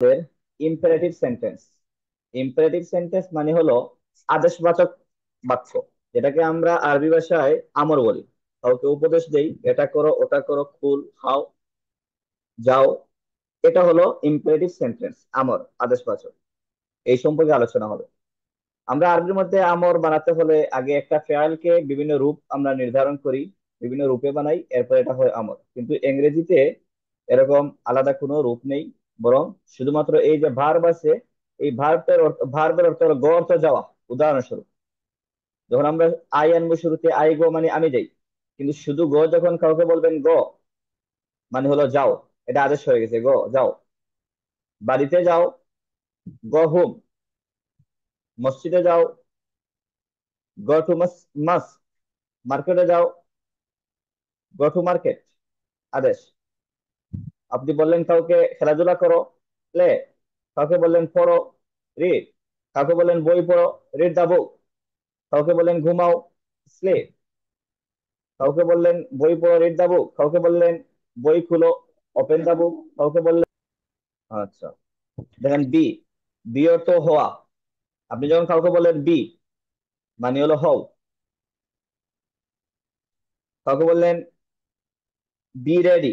Imperative sentence. Imperative sentence মানে হলো আদেশবাচক বাক্য, যেটাকে আমরা আরবি ভাষায় আমর বলি। কাউকে উপদেশ দেই, এটা করো ওটা করো, কুল খাও যাও, এটা হলো ইম্পারেটিভ সেন্টেন্স, আমর আদেশবাচক। এই সম্পর্কে আলোচনা হবে। আমরা আরবির মধ্যে আমর বানাতে হলে আগে একটা ফেয়ালকে বিভিন্ন রূপ আমরা নির্ধারণ করি, বিভিন্ন রূপে বানাই, এরপর এটা হয় আমর। কিন্তু ইংরেজিতে এরকম আলাদা কোনো রূপ নেই, বরং শুধুমাত্র এই যে ভার্ব আছে, এই ভার্বের অর্থ হলো গো অর্থ যাওয়া। উদাহরণস্বরূপ, যখন আমরা আই আনবো শুরুতে, আই গো মানে আমি যাই, কিন্তু শুধু গো যখন কাউকে বলবেন গো মানে হলো যাও, এটা আদেশ হয়ে গেছে, গো যাও। বাড়িতে যাও, গো হোম। মসজিদে যাও, গো টু মাস। মার্কেটে যাও, গো টু মার্কেট, আদেশ। আপনি বললেন কাউকে খেলাধুলা করো, প্লে। কাউকে বললেন পড়ো, রিড। কাউকে বললেন বই পড়ো, রিড দা বুক। কাউকে বললেন ঘুমাও, স্লিপ। কাউকে বললেন বই পড়ো, রিড দা বুক। কাউকে বললেন বই খুলো, ওপেন দা বুক। কাউকে বললেন, আচ্ছা, দেখেন বি, বি অর্থ হওয়া। আপনি যখন কাউকে বললেন বি মানে হলো হও। কাউকে বললেন বি রেডি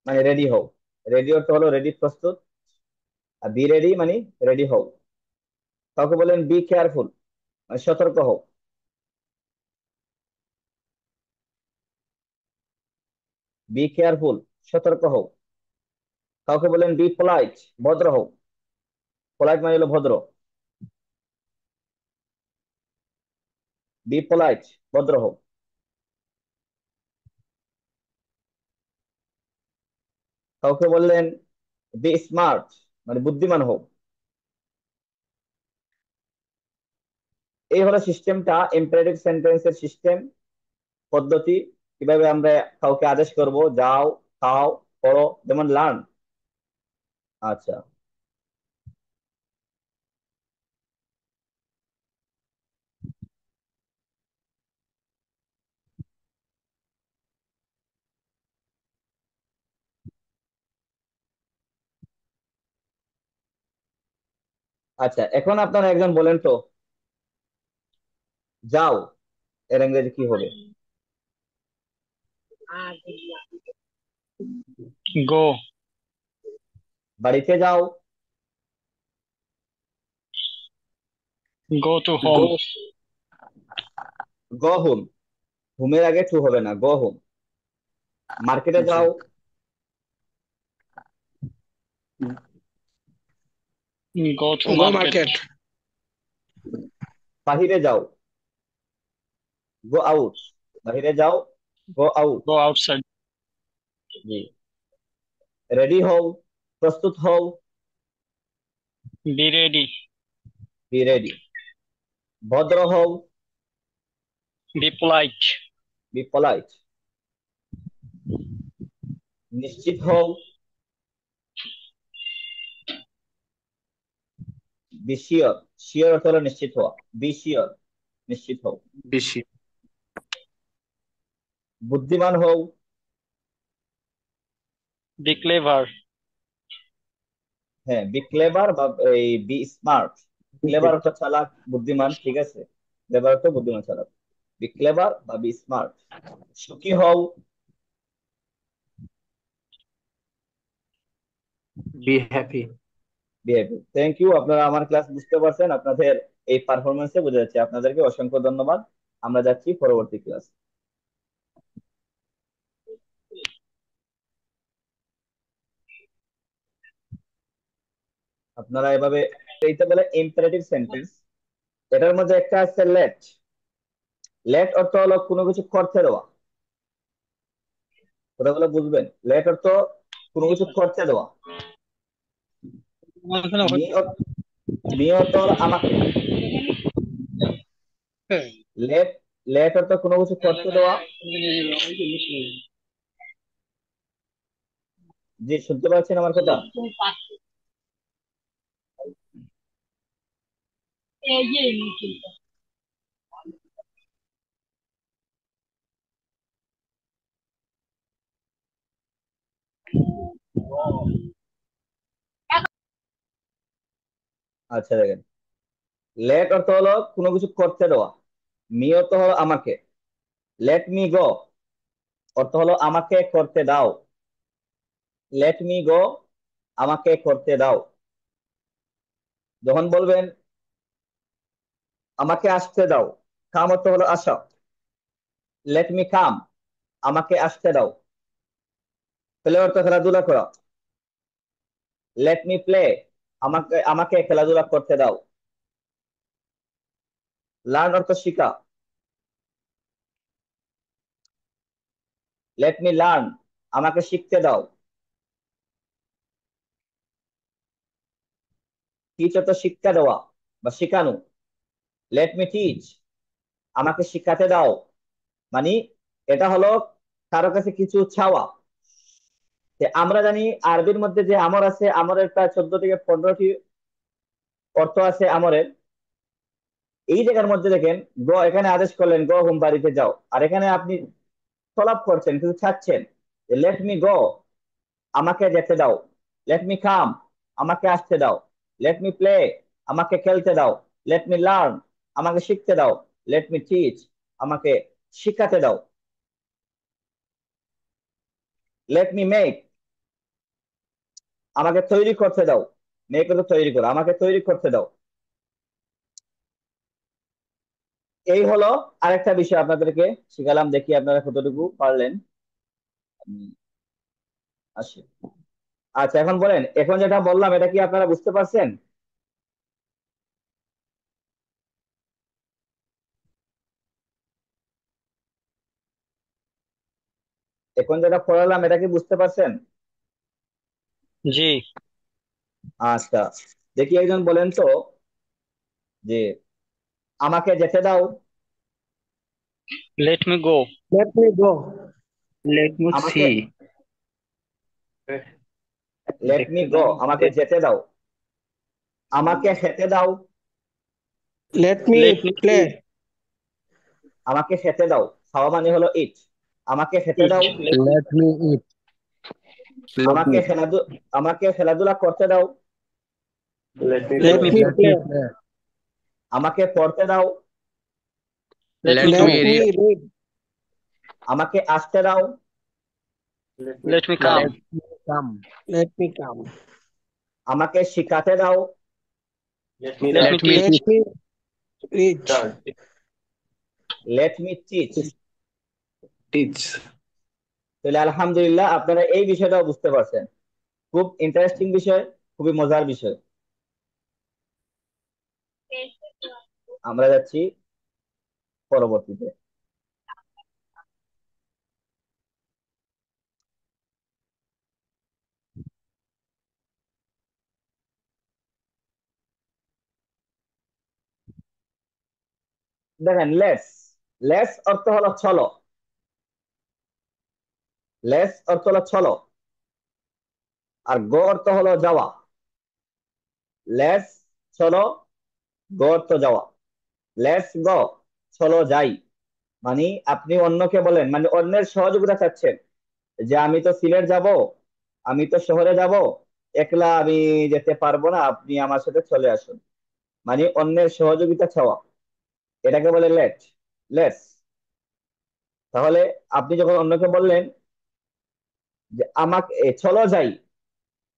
মানে রেডি হও। রেডি অর্থ হলো রেডি, প্রস্তুত। আর বি রেডি মানে রেডি হও। কাউকে বললেন বি কেয়ারফুল মানে সতর্ক হও। বি কেয়ারফুল, সতর্ক হও। কাউকে বললেন বি পোলাইট, ভদ্র হও। পোলাইট মানে হলো ভদ্র। বি পোলাইট, ভদ্র হও। কাউকে বললেন বি স্মার্ট মানে বুদ্ধিমান হও। এই হলো সিস্টেমটা, ইম্পারেটিভ সেন্টেন্সের সিস্টেম, পদ্ধতি। কিভাবে আমরা কাউকে আদেশ করব, যাও, খাও, পড়ো, যেমন লার্ন। আচ্ছা, আচ্ছা, এখন আপনারা একজন বলেন তো, যাও এর ইংরেজি কি হবে? Go. বাড়িতে যাও, Go to go, home. Go home. হোমের আগে টু হবে না, গো হোম। মার্কেটে জি। যাও, Go to Go market. market. বাহিরে যাও, গো আউট। বাহিরে যাও, গো আউট। Go outside. জি। রেডি হও, প্রস্তুত হও। Be ready. Be ready. ভদ্র হও, Be polite. B polite. নিশ্চিত হও, বি শিওর। শিওর অর্থ হলো নিশ্চিত হওয়া, বি শিওর, নিশ্চিত হও। বেশি। বুদ্ধিমান হও, Be clever. হ্যাঁ বি ক্লেভার বা এই বি স্মার্ট। ক্লেভার অর্থ চালাক, বুদ্ধিমান, ঠিক আছে। ক্লেভার অর্থ বুদ্ধিমান, চালাক। বি ক্লেভার বা বি স্মার্ট। সুখী হও, Be happy. Be happy. Thank you, আপনারা আমার ক্লাস বুঝতে পারছেন। আপনাদের এই পারফরমেন্সে বোঝা যাচ্ছে। আপনাদেরকে অসংখ্য ধন্যবাদ। আমরা যাচ্ছি পরবর্তী ক্লাস। আপনারা এভাবে, এইটা বলে ইম্পারেটিভ সেন্টেন্স। এটার মধ্যে একটা আছে লেট। লেট অর্থ হলো কোনো কিছু করতে দেওয়া। কথাগুলো বুঝবেন, লেট অর্থ কোনো কিছু করতে দেওয়া। মি মি অর্থ হলো আমাকে। লেট, লেট অর্থ কোনো কিছু করতে দেওয়া। জি, শুনতে পাচ্ছেন আমার কথা? আচ্ছা দেখেন, লেট অর্থ হলো কোনো কিছু করতে দেওয়া, মি অর্থ হলো আমাকে, লেট মি গো অর্থ হলো আমাকে করতে দাও, লেট মি গো আমাকে করতে দাও। যখন বলবেন আমাকে আসতে দাও, কাম অর্থ হলো আসা, লেট মি কাম আমাকে আসতে দাও। প্লে অর্থ খেলাধুলা করা, লেট মি প্লে আমাকে আমাকে খেলাধুলা করতে দাও। লার্ন অর্থ শিখা, লেট মি লার্ন আমাকে শিখতে দাও। টিচ অর্থ শিক্ষা দেওয়া বা শিখানো, লেট মি টিচ আমাকে শিখাতে দাও। মানে এটা হলো কারো কাছে কিছু চাওয়া। যে আমরা জানি আরবির মধ্যে যে আমর আছে, আমরের প্রায় 14 থেকে 15টি অর্থ আছে আমরের। এই জায়গার মধ্যে দেখেন গো, এখানে আদেশ করলেন গো হোম বাড়িতে যাও, আর এখানে আপনি তলব করছেন, কিছু চাচ্ছেন, লেট মি গো আমাকে যেতে দাও, লেট মি কাম আমাকে আসতে দাও, লেট মি প্লে আমাকে খেলতে দাও, লেট মি লার্ন আমাকে শিখতে দাও, লেট মি টিচ আমাকে শিখাতে দাও, লেট মি মেক আমাকে তৈরি করতে দাও, মেক তো তৈরি করো, আমাকে তৈরি করতে দাও। এই হলো আরেকটা বিষয় আপনাদেরকে শিখালাম, দেখি আপনারা কতটুকু পারলেন। উম, আসি, আচ্ছা এখন বলেন, এখন যেটা বললাম এটা কি আপনারা বুঝতে পারছেন? এখন যেটা পড়ালাম এটা কি বুঝতে পারছেন? জি। আচ্ছা, দেখি একজন বলেন তো যে আমাকে যেতে দাও। Let me go. Let me go. Let me আমাকে see. লেট মি দেখতে গো দাও। আমাকে যেতে দাও। আমাকে খেতে দাও, Let me let me play. আমাকে খেতে দাও, খাওয়া মানে হলো ইট, আমাকে খেতে ইট। দাও। Let me eat. Let আমাকে me. খেলাধুলা আমাকে খেলাধুলা করতে দাও। Let me let Let me play. me Let me play. play. আমাকে পড়তে দাও। Let me Let do. Let me me read. read. আমাকে আসতে দাও। Let me let me come. come. Let me come. Let me come. আমাকে শিখাতে দাও। Let me let me learn. Let teach. me reach. Learn. Let me teach. Teach. তাহলে আলহামদুলিল্লাহ আপনারা এই বিষয়টাও বুঝতে পারছেন। খুব ইন্টারেস্টিং বিষয়, খুবই মজার বিষয়। আমরা যাচ্ছি পরবর্তীতে। দেখেন লেটস, লেটস অর্থ হলো চলো, লেটস অর্থ হলো চলো, আর গো অর্থ হলো যাওয়া। লেটস চলো, গো অর্থ যাওয়া। লেটস গো চলো যাই, মানে আপনি অন্যকে বলেন, মানে অন্যের সহযোগিতা চাচ্ছেন, যে আমি তো সিলেট যাব, আমি তো শহরে যাব, একলা আমি যেতে পারবো না, আপনি আমার সাথে চলে আসুন, মানে অন্যের সহযোগিতা চাওয়া, এটাকে বলে লেট, লেটস। তাহলে আপনি যখন অন্যকে বললেন যে আমাকে চলো যাই,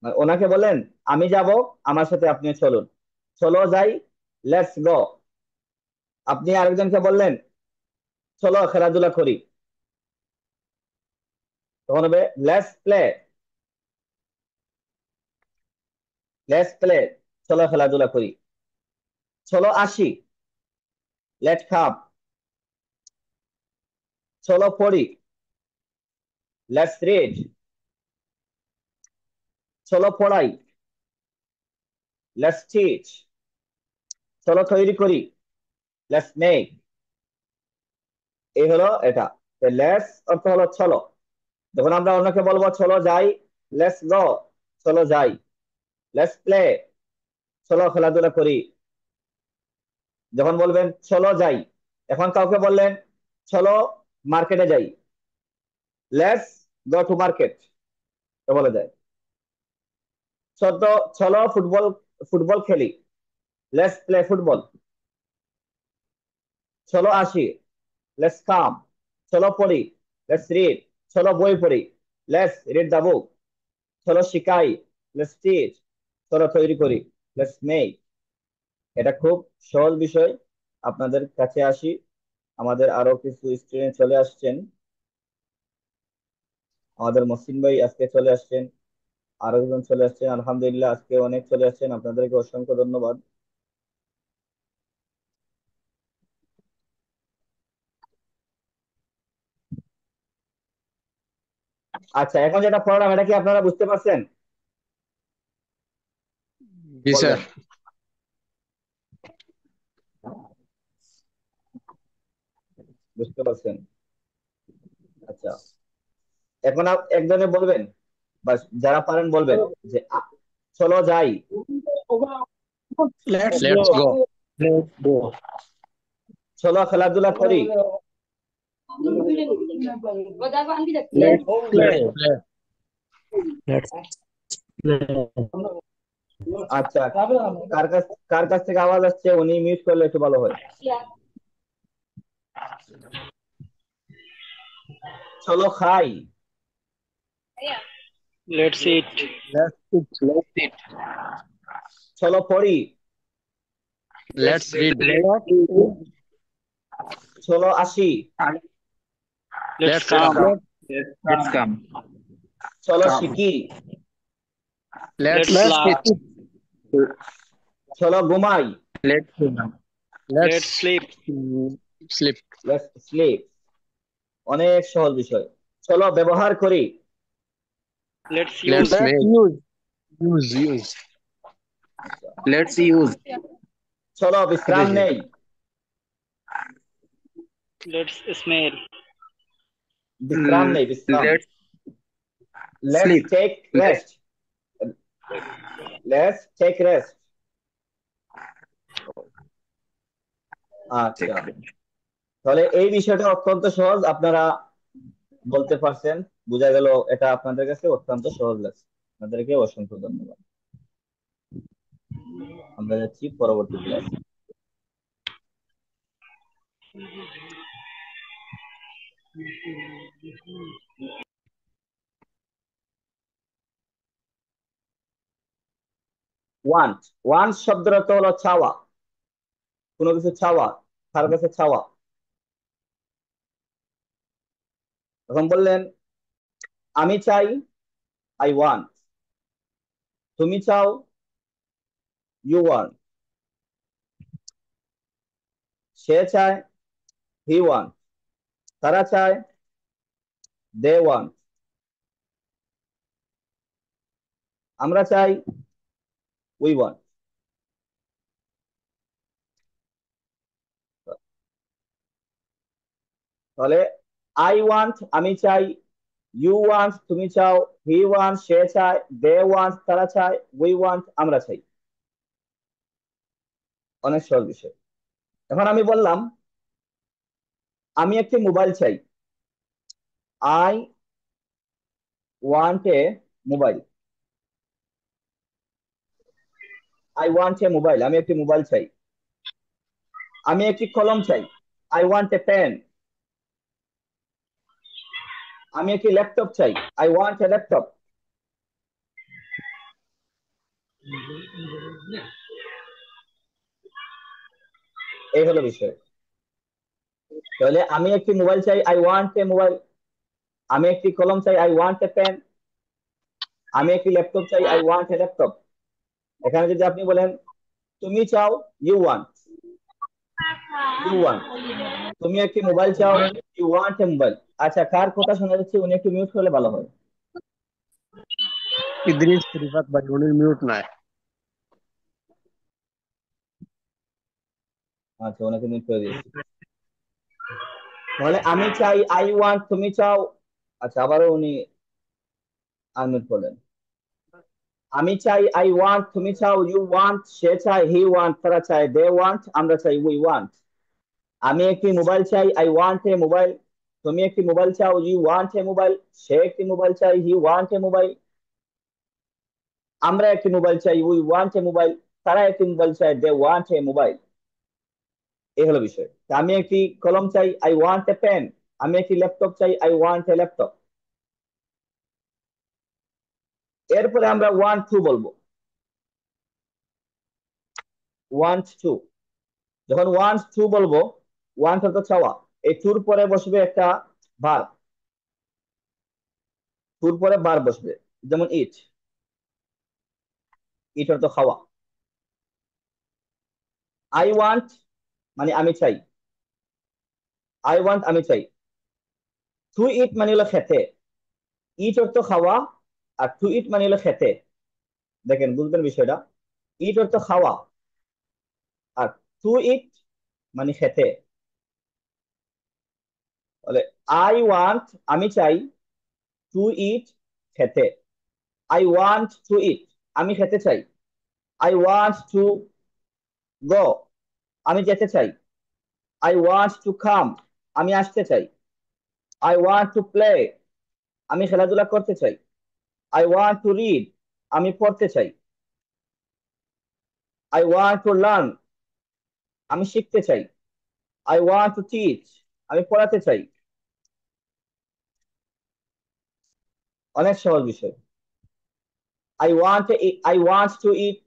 মানে ওনাকে বলেন আমি যাব, আমার সাথে আপনি চলুন, চলো যাই, লেটস গো। আপনি আরেকজনকে বললেন চলো খেলাধুলা করি, তখন হবে লেটস প্লে, লেটস প্লে চলো খেলাধুলা করি। চলো আসি, লেট কাম। চলো পড়ি, লেটস রিড। চলো পড়াই, লেটস টিচ। চলো তৈরি করি, লেটস মেক। এই হলো এটা। লেটস অর্থ হলো চলো, যখন আমরা অন্যকে বলবো চলো যাই, লেটস গো চলো যাই, লেটস প্লে চলো খেলাধুলা করি। যখন বলবেন চলো যাই, এখন কাউকে বললেন চলো মার্কেটে যাই, লেটস গো টু মার্কেট বলা যায়। চলো চলো ফুটবল ফুটবল খেলি, লেটস প্লে ফুটবল। চলো আসি, লেটস কাম। চলো পড়ি, লেটস রিড। চলো বই পড়ি, লেটস রিড দ্য বুক। চলো শিখাই, লেটস টিচ। চলো তৈরি করি, লেটস মেক। এটা খুব সহজ বিষয়। আপনাদের কাছে আসি, আমাদের আরো কিছু স্টুডেন্ট চলে আসছেন। আমাদের মসিন ভাই আজকে চলে আসছেন, আরো একজন চলে আসছেন, আলহামদুলিল্লাহ আজকে অনেক চলে আসছেন, আপনাদেরকে অসংখ্য ধন্যবাদ। আচ্ছা, এখন যেটা পড়ালাম এটা কি আপনারা বুঝতে পারছেন? জি স্যার। বলবেন। বুঝতে পারছেন? আচ্ছা, এখন একজনে বলবেন, বা যারা পারেন বলবেন যে চলো যাই। Let's Let's go. go. Let's go. চলো খেলাধুলা করি। Let's Let's play. play. Let's play. আচ্ছা, কার কাছ থেকে আওয়াজ আসছে উনি মিউট করলে একটু ভালো হয়। চলো খাই। Let's eat. Let's eat. Let's eat. চলো পড়ি। Let's read. Let's eat. চলো আসি। Let's Let's come. come. Let's come. চলো Come. শিখি। Let's Let's laugh. eat. চলো ঘুমাই। Let's go. Let's sleep. Sleep. Let's sleep. অনেক সহজ বিষয়। চলো ব্যবহার করি। Let's Let's use. Let's make. use. আচ্ছা, Let's use. চলো বিশ্রাম নেই। Let's smell. বিশ্রাম নেই, বিশ্রাম। Let's let's sleep. Take Let's rest. Let's take rest. আচ্ছা, take. তাহলে এই বিষয়টা অত্যন্ত সহজ, আপনারা বলতে পারছেন, বোঝা গেল এটা আপনাদের কাছে অত্যন্ত সহজ লাগছে। আপনাদেরকে অসংখ্য ধন্যবাদ। আমরা যাচ্ছি পরবর্তী ক্লাস। ওয়ান্ট। ওয়ান্ট শব্দের অর্থ হলো চাওয়া, কোনো কিছু চাওয়া, তার কাছে চাওয়া। এখন বললেন আমি চাই, আই ওয়ান্ট। তুমি চাও, ইউ ওয়ান্ট। সে চায়, হি ওয়ান্ট। তারা চায়, দে ওয়ান্ট। আমরা চাই, উই ওয়ান্ট। তাহলে আই ওয়ান্ট আমি চাই, ইউ ওয়ান্ট তুমি চাও, হি ওয়ান্ট সে চায়, দে ওয়ান্ট তারা চায়, উই ওয়ান্ট আমরা চাই। অনেক সহজ বিষয়। এখন আমি বললাম আমি একটি মোবাইল চাই, I want A mobile. I want A mobile, আমি একটি মোবাইল চাই। আমি একটি কলম চাই, আই ওয়ান্ট এ পেন। আমি একটি ল্যাপটপ চাই, আই ওয়ান্ট এ ল্যাপটপ। এই হলো বিষয়। তাহলে আমি একটি মোবাইল চাই, আই ওয়ান্ট এ মোবাইল। আমি একটি কলম চাই, আই ওয়ান্ট এ পেন। আমি একটি ল্যাপটপ চাই, আই ওয়ান্ট এ ল্যাপটপ। এখানে যদি আপনি বলেন তুমি চাও, ইউ ওয়ান্ট। You want. তুমি একটি মোবাইল চাও, ইউ ওয়ান্ট এ মোবাইল। আচ্ছা, কার কথা শোনা যাচ্ছে উনি একটু মিউট করলে ভালো হয়। Idris Rifat ভাই উনি মিউট নাই। আচ্ছা, ওনাকে মিউট করে দিয়েছি। তাহলে আমি চাই, আই ওয়ান্ট, তুমি চাও। আচ্ছা, আবারও উনি আনমিউট করলেন। আমি চাই, আই ওয়ান্ট, তুমি চাও, ইউ ওয়ান্ট সে চায়, হি ওয়ান্ট তারা চায়, দে ওয়ান্ট আমরা চাই, উই ওয়ান্ট। আমি একটি মোবাইল চাই, আই ওয়ান্ট এ মোবাইল। তুমি একটি মোবাইল চাও, ইউ ওয়ান্ট এ মোবাইল। সে একটি মোবাইল চাই, হি ওয়ান্ট এ মোবাইল। আমরা একটি মোবাইল চাই, উই ওয়ান্ট এ মোবাইল। তারা একটি মোবাইল চায়, দে ওয়ান্ট এ মোবাইল। এই হলো বিষয়। তা আমি একটি কলম চাই, আই ওয়ান্ট এ পেন। আমি একটি ল্যাপটপ চাই, আই ওয়ান্ট এ ল্যাপটপ। এরপরে আমরা ওয়ান্ট টু বলবো, ওয়ান্ট টু। যখন ওয়ান্ট টু বলবো, ওয়ান্ট অর্থ চাওয়া, এই টুর পরে বসবে একটা ভার্ব, টুর পরে ভার্ব বসবে, যেমন ইট, ইট অর্থ খাওয়া। আই ওয়ান্ট মানে আমি চাই, আই ওয়ান্ট আমি চাই। টু ইট মানে হলো খেতে, ইট অর্থ খাওয়া, আর টু ইট মানে হলো খেতে। দেখেন বুঝবেন বিষয়টা, ইট অর্থ খাওয়া, আর টু ইট মানে খেতে। বলে আই ওয়ান্ট আমি চাই, টু ইট খেতে, আই ওয়ান্ট টু ইট আমি খেতে চাই, আই ওয়ান্ট টু গো আমি যেতে চাই, আই ওয়ান্ট টু কাম আমি আসতে চাই, আই ওয়ান্ট টু প্লে আমি খেলাধুলা করতে চাই, আই ওয়ান্ট টু রিড আমি পড়তে চাই, আই ওয়ান্ট টু লার্ন আমি শিখতে চাই, আই ওয়ান্ট টু টিচ আমি পড়াতে চাই। অনেক সহজ বিষয়। আই ওয়ান্ট টু ইট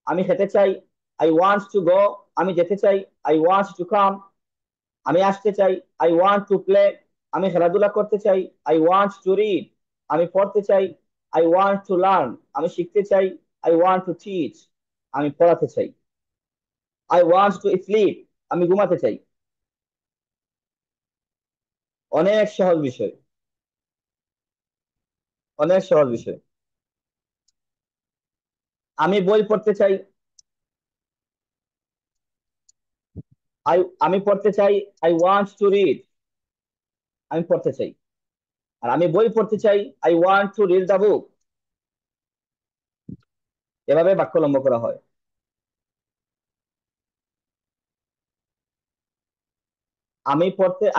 আমি খেতে চাই, আই ওয়ান্ট টু গো আমি যেতে চাই, আই ওয়ান্ট টু কাম আমি আসতে চাই, আই ওয়ান্ট টু প্লে আমি খেলাধুলা করতে চাই, আই ওয়ান্ট টু রিড আমি পড়তে চাই, আই ওয়ান্ট টু লার্ন আমি শিখতে চাই, আই ওয়ান্ট টু টিচ আমি পড়াতে চাই, আই ওয়ান্ট টু স্লিপ আমি ঘুমাতে চাই। অনেক সহজ বিষয়, অনেক সহজ বিষয়। আমি বই পড়তে চাই, আমি পড়তে চাই, আই ওয়ান্ট টু রিড আমি পড়তে চাই। আর আমি বই পড়তে চাই, I want two read the বুক। এভাবে বাক্য লম্ব করা হয়।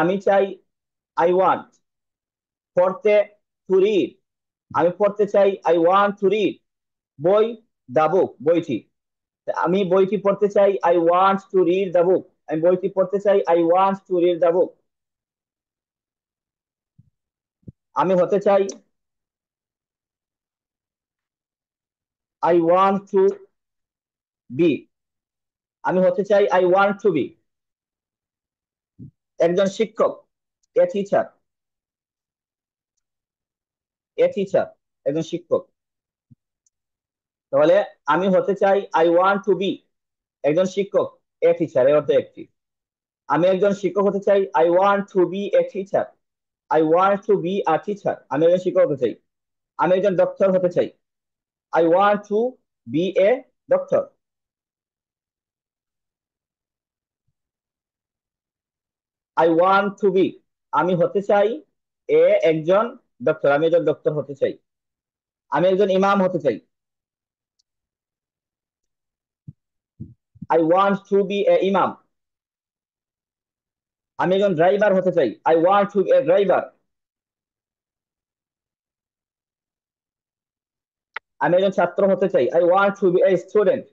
আমি চাই, আই ওয়ান্ট পড়তে, টু রিড আমি পড়তে চাই, আই ওয়ান্ট টু রিড বই, দ্য বুক বইটি। আমি বইটি পড়তে চাই, I want two read the বুক আমি বইটি পড়তে চাই, I want two read the বুক। আমি হতে চাই, আই ওয়ান্ট টু বি আমি হতে চাই, আই ওয়ান্ট টু বি একজন শিক্ষক, এ টিচার, এ টিচার একজন শিক্ষক। তাহলে আমি হতে চাই, আই ওয়ান্ট টু বি একজন শিক্ষক, এ টিচার এর অর্থ একটি। আমি একজন শিক্ষক হতে চাই, I want to be a teacher, I want to be a teacher আমি একজন শিক্ষক হতে চাই। আমি একজন ডক্টর হতে চাই, I want to be a doctor. I want to be আমি হতে চাই, এ একজন ডক্টর আমি একজন ডক্টর হতে চাই। আমি একজন ইমাম হতে চাই, I want to be a ইমাম। আমি একজন ড্রাইভার হতে চাই, I want to be a driver. আমি একজন ছাত্র হতে চাই, I want to be a student.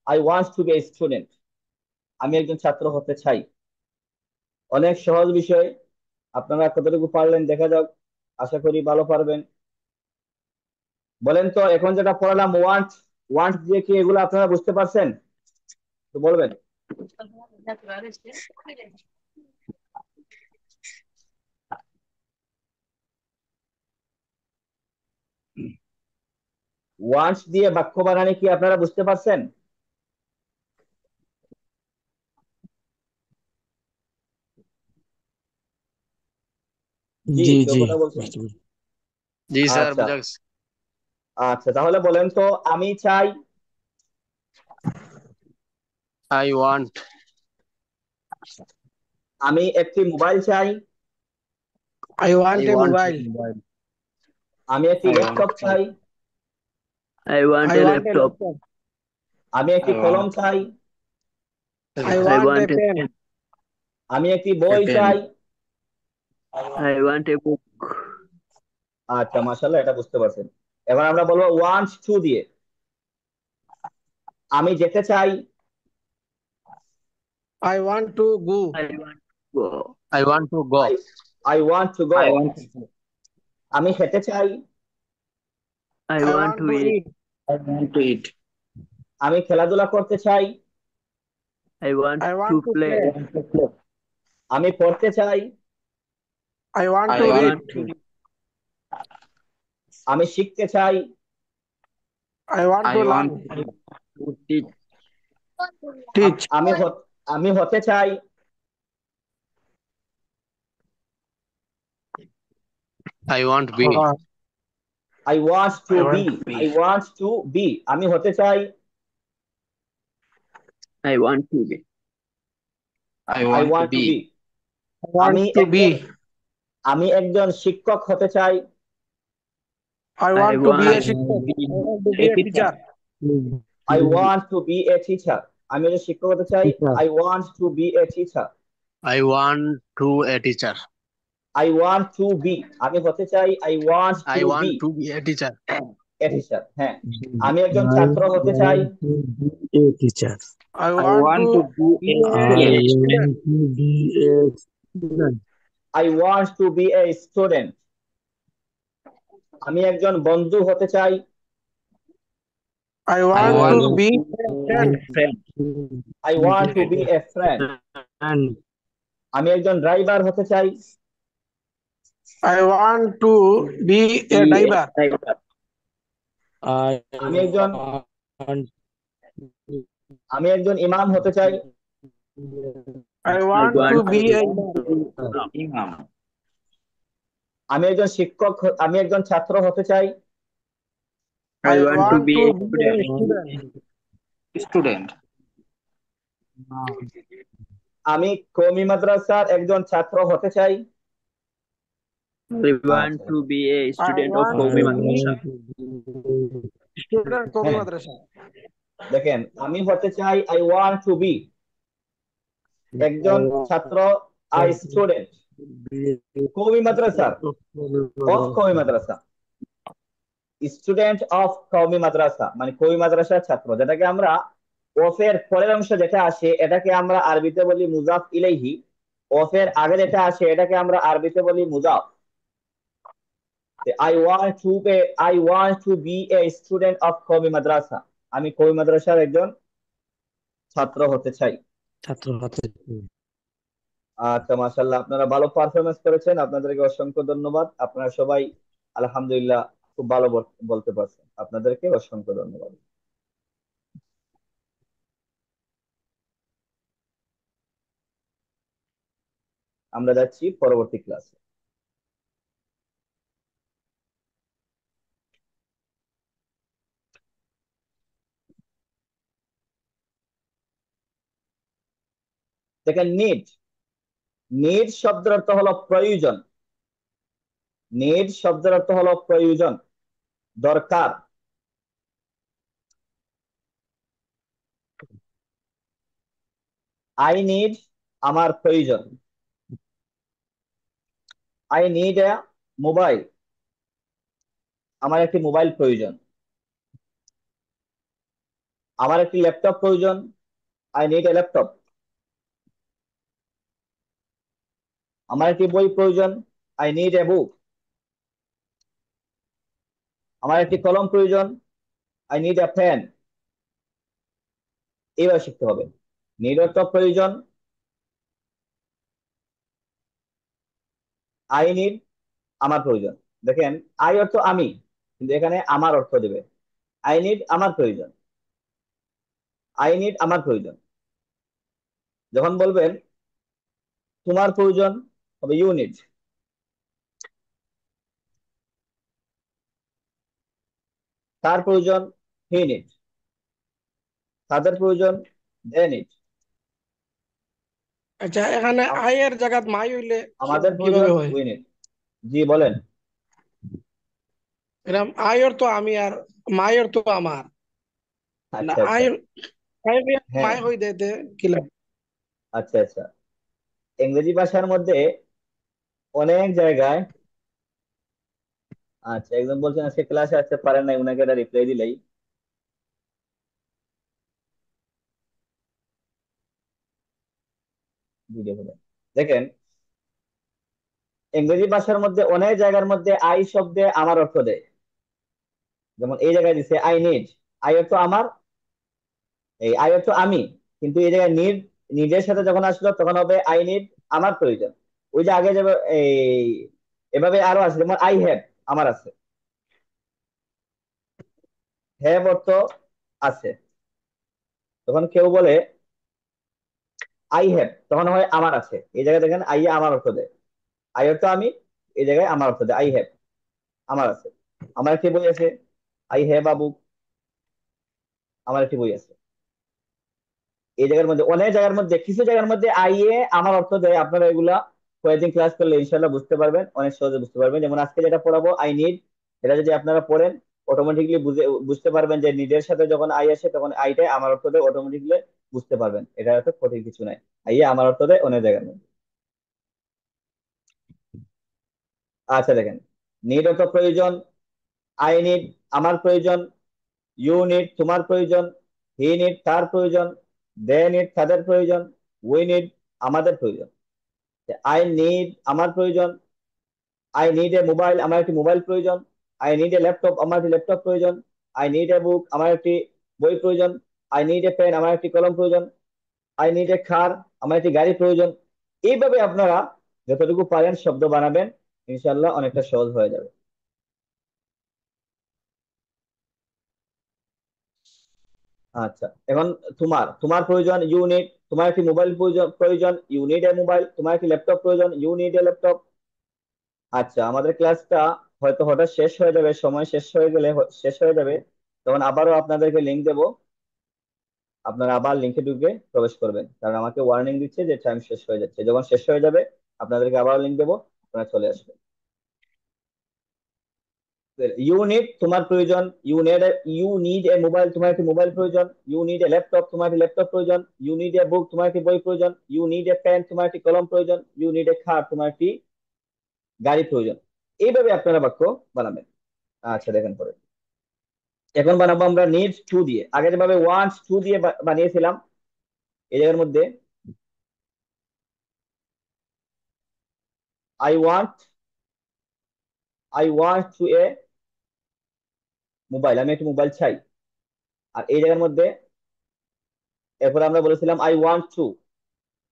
I want to be a student আমি একজন ছাত্র হতে চাই। অনেক সহজ বিষয়। আপনারা কতটুকু পারলেন দেখা যাক, আশা করি ভালো পারবেন। বলেন তো এখন যেটা পড়ালাম, ওয়ান্ট, ওয়ান্ট দিয়ে কি এগুলো আপনারা বুঝতে পারছেন? তো বলবেন। ওয়ান্টস দিয়ে বাক্য বানানে কি আপনারা বুঝতে পারছেন? জি, জি কেউ জি কথা বলছেন? বুঝতে পারছি। জি স্যার আচ্ছা বুঝা গেছে। আচ্ছা, তাহলে বলেন তো আমি চাই, আই ওয়ান্ট, আমি একটি মোবাইল চাই, I I want a want mobile, mobile, আমি একটি আই ওয়ান্ট ল্যাপটপ চাই, I want I a want a laptop. Laptop, আমি একটি আই কলম ওয়ান্ট চাই, I I want a want a pen, pen. আমি একটি বই পেন, চাই। I want a book. আচ্ছা মাশাআল্লাহ, এটা বুঝতে পারছেন। এবার আমরা বলবো ওয়ান্ট টু দিয়ে। আমি যেতে চাই, I want to go. I want to go. I want to go. I I want to go. I want আমি খেতে চাই, I I want want to to eat. eat. I want to eat. আমি খেলাধুলা করতে চাই, I want I to want to play. play. I want to play. আমি পড়তে চাই, I want I to read. want to read. আমি শিখতে চাই, I want I to want learn. to teach. Teach. আমি হতে চাই, I want be. I want to I be, want to be. I want to be. আমি হতে চাই, I want to be. I I want to want to be. Be. I want আমি to একজন be. আমি একজন শিক্ষক হতে চাই, I I want to be a want teacher. to be I want to be a a teacher. teacher. I want to be a teacher. আমি একজন শিক্ষক হতে চাই, Teacher. I want to be a teacher. I want to a teacher. I want to be, আমি হতে চাই, I want I to be want to be a teacher. A teacher. হ্যাঁ, আমি একজন ছাত্র হতে চাই, A teacher. I I want want to to be be a a student. student. To be a student. I want to be a student. আমি একজন বন্ধু হতে চাই, I I want want to to be be a a friend. friend. I want to be a friend. And আমি একজন driver হতে চাই, I want to be a Be a driver. driver. I আমি একজন want আমি একজন ইমাম হতে চাই, I I want want to to be a be imam. আমি একজন শিক্ষক আমি একজন ছাত্র হতে চাই, I I want to want be to a be a student. student. Student. আমি কওমি মাদ্রাসার একজন ছাত্র হতে চাই। I want আচ্ছা, to be a I student of want Qawmi to Madrasa. be student Qawmi হ্যাঁ Madrasa. দেখেন, আমি হতে চাই, আই ওয়ান্ট টু বি একজন I ছাত্র, I want to student be কওমি মাদ্রাসার, of Qawmi Madrasa, student of Qawmi মাদ্রাসা মানে কওমি মাদ্রাসার ছাত্র, যেটাকে আমরা অফের পরের অংশ যেটা আসে এটাকে আমরা আরবিতে বলি মুজাফ ইলাইহি, অফের আগে যেটা আসে এটাকে আমরা আরবিতে বলি মুজাফ। I want to be a student of Qawmi madrasa. আমি কওমি মাদ্রাসার একজন ছাত্র হতে চাই। ছাত্র হতে আচ্ছা, মাশাআল্লাহ, আপনারা ভালো পারফরমেন্স করেছেন, আপনাদেরকে অসংখ্য ধন্যবাদ। আপনারা সবাই আলহামদুলিল্লাহ খুব ভালো বলতে পারছেন, আপনাদেরকে অসংখ্য ধন্যবাদ। আমরা যাচ্ছি পরবর্তী ক্লাসে। দেখেন, নিড শব্দের অর্থ হলো প্রয়োজন। নিড শব্দের অর্থ হলো প্রয়োজন, দরকার। আই নিড, আমার প্রয়োজন। আই নিড এ মোবাইল, আমার একটি মোবাইল প্রয়োজন। আমার একটি ল্যাপটপ প্রয়োজন, আই নিড এ ল্যাপটপ। আমার একটি বই প্রয়োজন, আই নিড এ বুক। আমার একটি কলম প্রয়োজন, আই নিড এ পেন। এইভাবে শিখতে হবে। নিড অর্থ প্রয়োজন, আই নিড আমার প্রয়োজন। দেখেন, আই অর্থ আমি, কিন্তু এখানে আমার অর্থ দেবে। আই নিড আমার প্রয়োজন, আই নিড আমার প্রয়োজন। যখন বলবেন তোমার প্রয়োজন হবে ইউ নিড। তার প্রয়োজন হি নিড। তাদের প্রয়োজন দে নিড। আচ্ছা এখানে আই এর জায়গাত মাই হইলে আমাদের প্রয়োজন কিভাবে হয়? We need. জি বলেন। এরকম আই অর্থ আমি আর মাই অর্থ আমার, না আচ্ছা আই আচ্ছা, আই হ্যাঁ, মাই হই দিতে কি লাগে? আচ্ছা আচ্ছা। ইংরেজি ভাষার মধ্যে অনেক জায়গায় আচ্ছা, একজন বলছেন আজকে ক্লাসে আসতে পারেন নাই, উনাকে একটা রিপ্লাই দিলেই ভিডিও হবে। দেখেন, ইংরেজি ভাষার মধ্যে অনেক জায়গার মধ্যে আই শব্দে আমার অর্থ দেয়। যেমন এই জায়গায় দিছে আই নিড, আই অর্থ আমার, এই আই অর্থ আমি। কিন্তু এই জায়গায় নিড, নিডের সাথে যখন আসলো তখন হবে আই নিড, আমার প্রয়োজন। ওই যে আগে যাবে এই, এভাবে আরো আছে, যেমন আই হ্যাভ, আমার আছে। হ্যাভ অর্থ আছে। তখন কেউ বলে আই হ্যাভ, তখন হয় আমার আছে। এই জায়গায় দেখেন আই আমার অর্থ দেয়, আই অর্থ আমি, এই জায়গায় আমার অর্থ দেয় আই হ্যাভ, আমার আছে। আমার একটি বই আছে, আই হ্যাভ আ বুক, আমার একটি বই আছে। এই জায়গার মধ্যে অনেক জায়গার মধ্যে, কিছু জায়গার মধ্যে আই এ আমার অর্থ দেয়। আপনারা এগুলা কয়েকদিন ক্লাস করলে ইনশাল্লাহ বুঝতে পারবেন, অনেক সহজে বুঝতে পারবেন। যেমন আজকে যেটা পড়াবো আই নিড, এটা যদি আপনারা পড়েন অটোমেটিকলি বুঝতে পারবেন যে নিডের সাথে যখন আই আসে তখন আইটাই আমার অর্থ দেয়, অটোমেটিকলি বুঝতে পারবেন। এটা এত কঠিন কিছু নাই, আই এ আমার অর্থ দেয় অনেক জায়গার মধ্যে। আচ্ছা দেখেন, নিড অর্থ প্রয়োজন, আই নিড আমার প্রয়োজন, ইউ নিড তোমার প্রয়োজন, হি নিড তার প্রয়োজন, দে নিড তাদের প্রয়োজন, উই নিড আমাদের প্রয়োজন। আই নিড আমার প্রয়োজন, আই নিড এ মোবাইল আমার একটি মোবাইল প্রয়োজন, আই নিড এ ল্যাপটপ আমার একটি ল্যাপটপ প্রয়োজন, আই নিড এ বুক আমার একটি বই প্রয়োজন, আই নিড এ পেন আমার একটি কলম প্রয়োজন, আই নিড এ কার আমার একটি গাড়ি প্রয়োজন। এইভাবে আপনারা যতটুকু পারেন শব্দ বানাবেন, ইনশাল্লাহ অনেকটা সহজ হয়ে যাবে। আচ্ছা, এখন তোমার তোমার প্রয়োজন, ইউ নিড তোমার একটি মোবাইল প্রয়োজন, প্রয়োজন ইউ নিড এ মোবাইল, তোমার একটি ল্যাপটপ প্রয়োজন, ইউ নিড এ ল্যাপটপ। আচ্ছা, আমাদের ক্লাসটা হয়তো হঠাৎ শেষ হয়ে যাবে, সময় শেষ হয়ে গেলে শেষ হয়ে যাবে, তখন আবারও আপনাদেরকে লিংক দেব। আপনারা আবার লিংকে ঢুকে প্রবেশ করবেন, কারণ আমাকে ওয়ার্নিং দিচ্ছে যে টাইম শেষ হয়ে যাচ্ছে। যখন শেষ হয়ে যাবে আপনাদেরকে আবার লিংক দেবো, আপনারা চলে আসবেন। ইউনিট তোমার প্রয়োজন, ইউ নিড এ মোবাইল তোমার একটি মোবাইল প্রয়োজন, ইউ নিড এ ল্যাপটপ তোমার একটি ল্যাপটপ প্রয়োজন, ইউ নিড এ বুক তোমার একটি বই প্রয়োজন, ইউ নিড এ পেন তোমার একটি কলম প্রয়োজন, ইউ নিড এ কার তোমার একটি গাড়ি প্রয়োজন। এইভাবে আপনারা বাক্য বানাবেন। আচ্ছা দেখেন পরে, এখন বানাবো আমরা নিড টু দিয়ে। আগে যেভাবে ওয়ান্ট টু দিয়ে বানিয়েছিলাম, এই জায়গার মধ্যে I want, I want two A mobile, আমি একটি মোবাইল চাই। আর এই জায়গার মধ্যে এরপর আমরা বলেছিলাম আই ওয়ান্ট টু,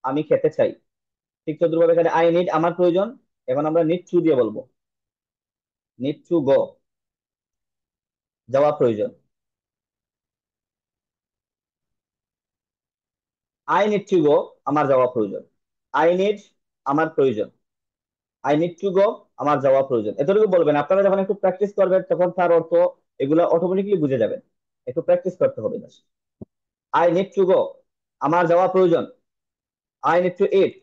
আমি খেতে চাই। ঠিক তদ্রুপভাবে এখানে আই নিড আমার প্রয়োজন, এখন আমরা নিড টু দিয়ে বলবো, নিড টু গো যাওয়া প্রয়োজন। আই নিড টু গো আমার যাওয়া প্রয়োজন, আই নিড আমার প্রয়োজন, আই নিড টু গো আমার যাওয়া প্রয়োজন। এতটুকু বলবেন। আপনারা যখন একটু প্র্যাকটিস করবেন তখন তার অর্থ এগুলো অটোমেটিকলি বুঝে যাবেন। একটু প্র্যাকটিস করতে হবে। আই নিড টু গো আমার যাওয়া প্রয়োজন, আই নিড টু ইট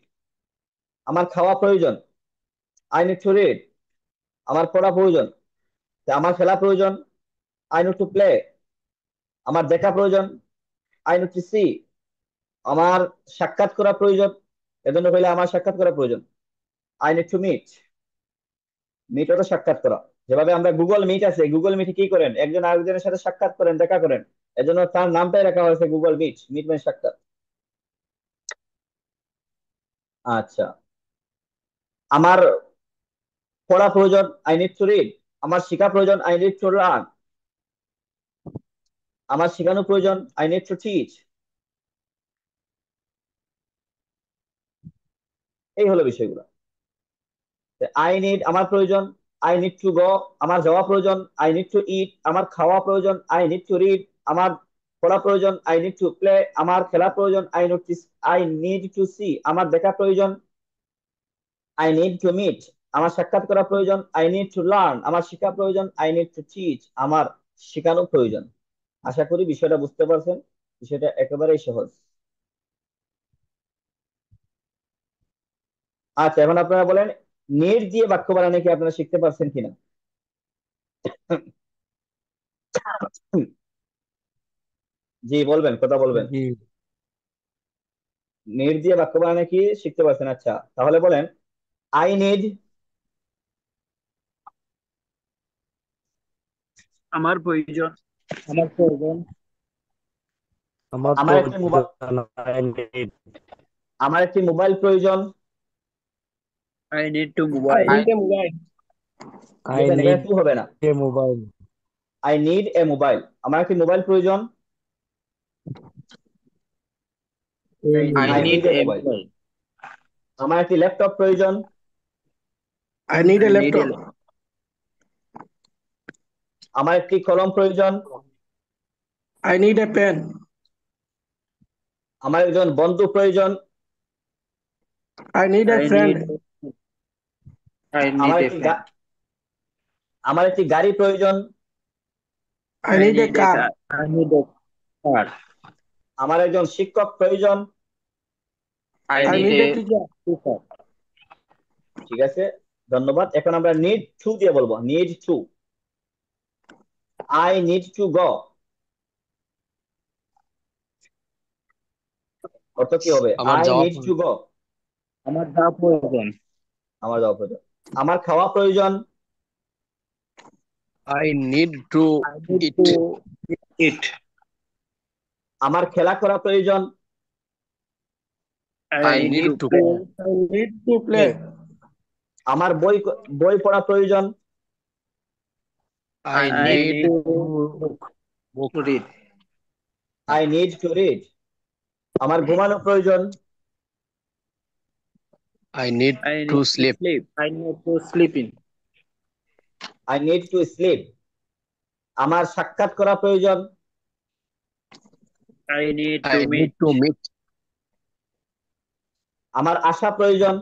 আমার খাওয়া প্রয়োজন, আই নিড টু রিড আমার পড়া প্রয়োজন, আমার খেলা প্রয়োজন, আই নিড টু প্লে আমার দেখা প্রয়োজন, আই নিড টু সি আমার সাক্ষাৎ করা প্রয়োজন। এজন্য হইলে আমার সাক্ষাৎ করা প্রয়োজন, I need to meet, meet অর্থ সাক্ষাৎ করা। যেভাবে আমরা গুগল মিট আছে, গুগল মিটে কি করেন, একজন আরেকজনের সাথে সাক্ষাৎ করেন, দেখা করেন। এজন্য তার নামটাই রাখা হয়েছে গুগল মিট, মিট মানে সাক্ষাৎ। আচ্ছা, আমার পড়া প্রয়োজন, আই নিড টু রিড আমার শেখা প্রয়োজন, আই নিড টু লার্ন আমার শেখানো প্রয়োজন, আই নিড টু টিচ। এই হলো বিষয়গুলো। আই নিড আমার প্রয়োজন, আই নিড টু গো আমার যাওয়া প্রয়োজন, আই নিড টু ইট আমার খাওয়া প্রয়োজন, আই নিড টু রিড আমার পড়া প্রয়োজন, আই নিড টু প্লে আমার খেলা প্রয়োজন, আই নিড টু সি আমার দেখা প্রয়োজন, আই নিড টু মিট আমার সাক্ষাৎ করা প্রয়োজন, আই নিড টু লার্ন আমার শেখা প্রয়োজন, আই নিড টু টিচ আমার শেখানো প্রয়োজন। আশা করি বিষয়টা বুঝতে পারছেন। বিষয়টা একেবারেই সহজ। আচ্ছা, এখন আপনারা বলেন, নিড দিয়ে বাক্য বানানো কি আপনারা শিখতে পারছেন কিনা? জি বলবেন, কথা বলবেন। জি। নিড দিয়ে বাক্য বানানো কি শিখতে পারছেন? আচ্ছা, তাহলে বলেন আই নিড আমার প্রয়োজন। আমার প্রয়োজন। আমার আমার একটি মোবাইল প্রয়োজন I need আমার একটি মোবাইল প্রয়োজন। I need to I mobile. need a mobile. I দেখেন, এখানে need টু হবে না। a mobile. I need a mobile, আমার একটি মোবাইল প্রয়োজন। I I need need a a mobile. mobile. আমার একটি ল্যাপটপ প্রয়োজন। I need a I need a laptop. আমার একটি কলম প্রয়োজন। I need a pen. আমার একজন বন্ধু প্রয়োজন। I need a I friend. need I আমার need a একটি pen. আমার একটি গাড়ি প্রয়োজন। I need a car. I need a car. আমার একজন শিক্ষক প্রয়োজন। I I need need a a teacher. teacher. ঠিক আছে, ধন্যবাদ। এখন আমরা নিড টু দিয়ে বলবো। Need to, I need to go, অর্থ কি হবে? আমার আই যাওয়া নিড টু গো, আমার যা প্রয়োজন। আমার যাওয়া প্রয়োজন। আমার খাওয়া প্রয়োজন। I need to I need eat. to eat. আমার খেলা করা প্রয়োজন। I need to I need to play. আমার বই পড়া প্রয়োজন। I I need need to to read. I need to read. আমার ঘুমানো প্রয়োজন। I need I to need sleep. to sleep. I need to sleep in. I need to sleep. আমার সাক্ষাৎ করা প্রয়োজন। I need I to need meet. to meet. আমার আশা প্রয়োজন।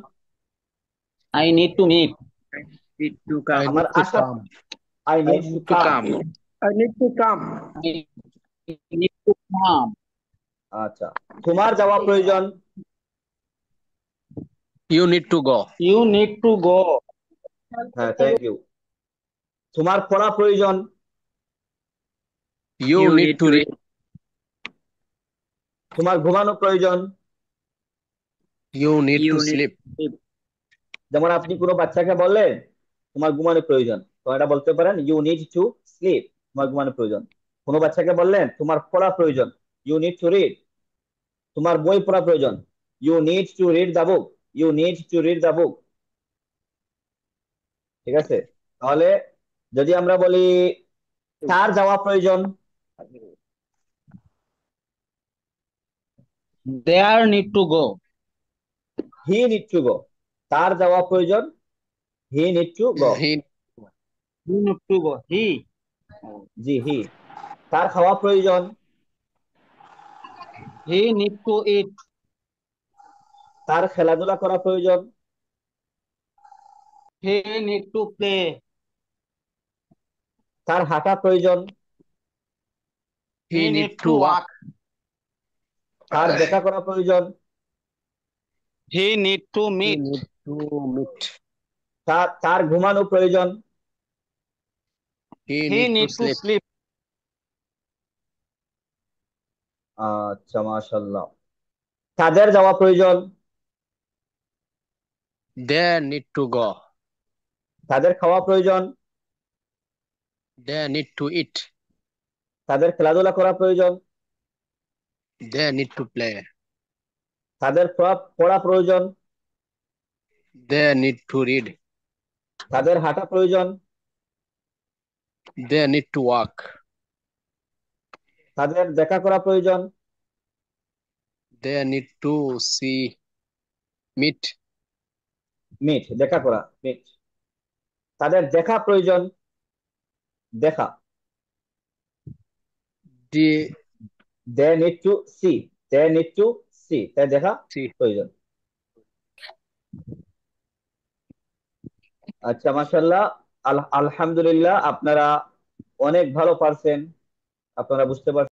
I need to meet. I need to I come. আমার need to আশা, come. I I need to need to come. come. I need to come. I need to come. আচ্ছা, তোমার যাওয়া প্রয়োজন। You need to go. You need to go. হ্যাঁ, thank you. তোমার পড়া প্রয়োজন। You need to read. তোমার ঘুমানো প্রয়োজন। You need You to need sleep. to sleep. যেমন আপনি কোনো বাচ্চাকে বললেন তোমার ঘুমানো প্রয়োজন, তো এটা বলতে পারেন ইউ নিড টু স্লিপ, তোমার ঘুমানো প্রয়োজন। কোনো বাচ্চাকে বললেন তোমার পড়া প্রয়োজন, ইউ নিড টু রিড। তোমার বই পড়া প্রয়োজন, you need to read the book, you need to read the book. ঠিক আছে, তাহলে যদি আমরা বলি তার যাওয়া প্রয়োজন, There need to go. He need to go. তার যাওয়া প্রয়োজন, he need to go. He You need to go. He. জি, হি। তার খাওয়া প্রয়োজন, He need to eat. তার খেলাধুলা করা প্রয়োজন, He need to play. তার হাঁটা প্রয়োজন, he need to walk. তার দেখা করা প্রয়োজন, He need to He meet. need to meet. তার ঘুমানো প্রয়োজন। He He need to need to sleep. sleep. আচ্ছা, মাশাআল্লাহ। তাদের যাওয়া প্রয়োজন, They need to go. তাদের খাওয়া প্রয়োজন, They need to eat. তাদের খেলাধুলা করা প্রয়োজন, They need to play. তাদের পড়া প্রয়োজন, They need to read. তাদের হাঁটা প্রয়োজন, They need to walk. তাদের দেখা করা প্রয়োজন, They need to see, meet. দেখা করা, মিট। তাদের দেখা প্রয়োজন, দেখা। They they need to see, they need to see, তাই দেখা see. প্রয়োজন। আচ্ছা, মাশাআল্লাহ, আলহামদুলিল্লাহ, আপনারা অনেক ভালো পারছেন। আপনারা বুঝতে পারছেন